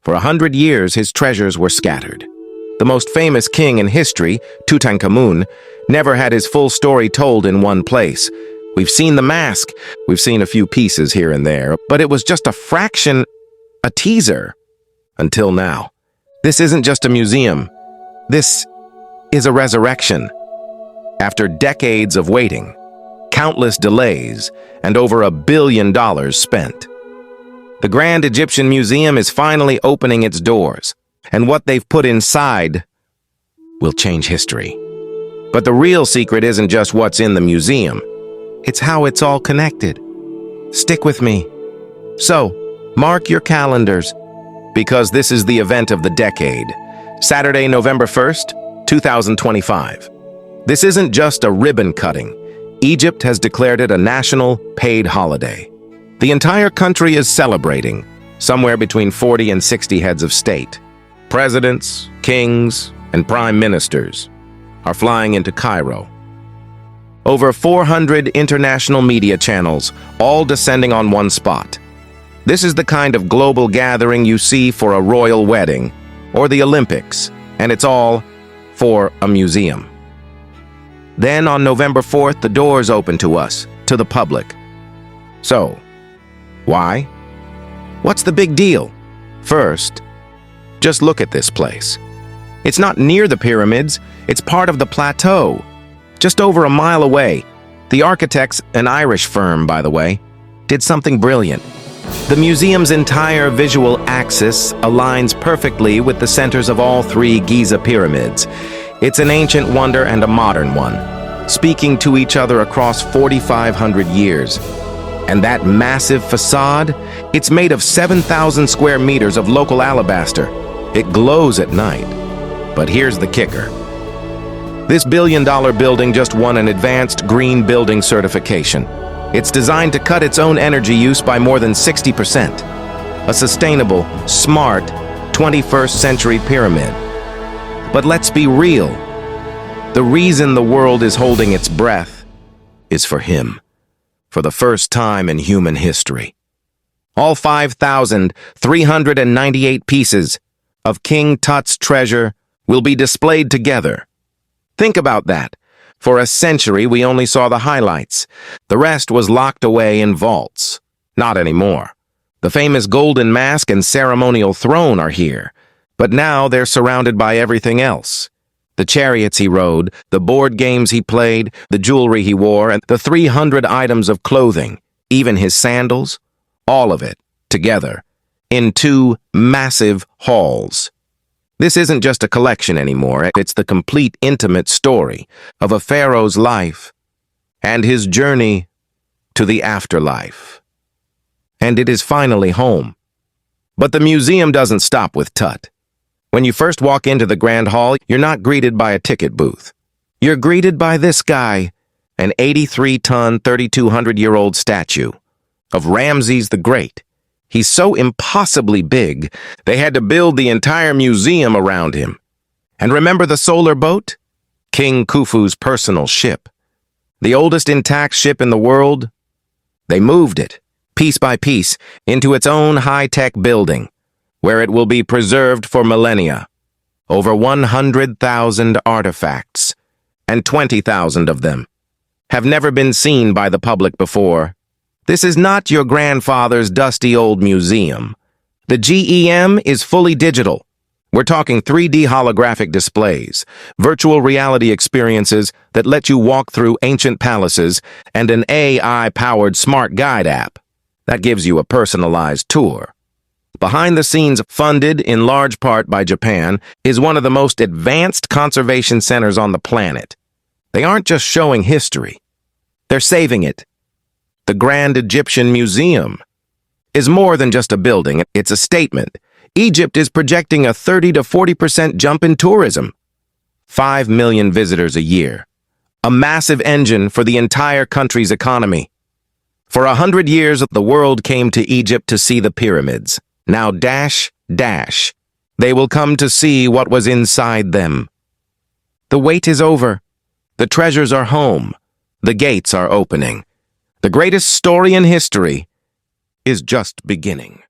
For 100 years, his treasures were scattered. The most famous king in history, Tutankhamun, never had his full story told in one place. We've seen the mask, we've seen a few pieces here and there, but it was just a fraction, a teaser, until now. This isn't just a museum. This is a resurrection. After decades of waiting, countless delays, and over $1 billion spent, the Grand Egyptian Museum is finally opening its doors, and what they've put inside will change history. But the real secret isn't just what's in the museum, it's how it's all connected. Stick with me. So, mark your calendars, because this is the event of the decade. Saturday, November 1st, 2025. This isn't just a ribbon cutting. Egypt has declared it a national paid holiday. The entire country is celebrating, somewhere between 40 and 60 heads of state. Presidents, kings, and prime ministers are flying into Cairo. Over 400 international media channels, all descending on one spot. This is the kind of global gathering you see for a royal wedding or the Olympics, and it's all for a museum. Then on November 4th, the doors open to us, to the public. So, why? What's the big deal? First, just look at this place. It's not near the pyramids, it's part of the plateau, just over a mile away. The architects, an Irish firm, by the way, did something brilliant. The museum's entire visual axis aligns perfectly with the centers of all three Giza pyramids. It's an ancient wonder and a modern one, speaking to each other across 4,500 years. And that massive facade, it's made of 7,000 square meters of local alabaster. It glows at night. But here's the kicker. This billion-dollar building just won an advanced green building certification. It's designed to cut its own energy use by more than 60%. A sustainable, smart, 21st century pyramid. But let's be real. The reason the world is holding its breath is for him. For the first time in human history. All 5,398 pieces of King Tut's treasure will be displayed together. Think about that. For a century, we only saw the highlights. The rest was locked away in vaults. Not anymore. The famous golden mask and ceremonial throne are here, but now they're surrounded by everything else. The chariots he rode, the board games he played, the jewelry he wore, and the 300 items of clothing, even his sandals, all of it, together, in two massive halls. This isn't just a collection anymore, it's the complete intimate story of a pharaoh's life and his journey to the afterlife. And it is finally home. But the museum doesn't stop with Tut. When you first walk into the Grand Hall, you're not greeted by a ticket booth. You're greeted by this guy, an 83-ton, 3,200-year-old statue of Ramses the Great. He's so impossibly big, they had to build the entire museum around him. And remember the solar boat? King Khufu's personal ship. The oldest intact ship in the world? They moved it, piece by piece, into its own high-tech building, where it will be preserved for millennia. Over 100,000 artifacts, and 20,000 of them, have never been seen by the public before. This is not your grandfather's dusty old museum. The GEM is fully digital. We're talking 3D holographic displays, virtual reality experiences that let you walk through ancient palaces, and an AI-powered smart guide app that gives you a personalized tour. Behind the scenes, funded in large part by Japan, is one of the most advanced conservation centers on the planet. They aren't just showing history. They're saving it. The Grand Egyptian Museum is more than just a building. It's a statement. Egypt is projecting a 30 to 40% jump in tourism. 5 million visitors a year. A massive engine for the entire country's economy. For 100 years, the world came to Egypt to see the pyramids. Now they will come to see what was inside them. The wait is over. The treasures are home. The gates are opening. The greatest story in history is just beginning.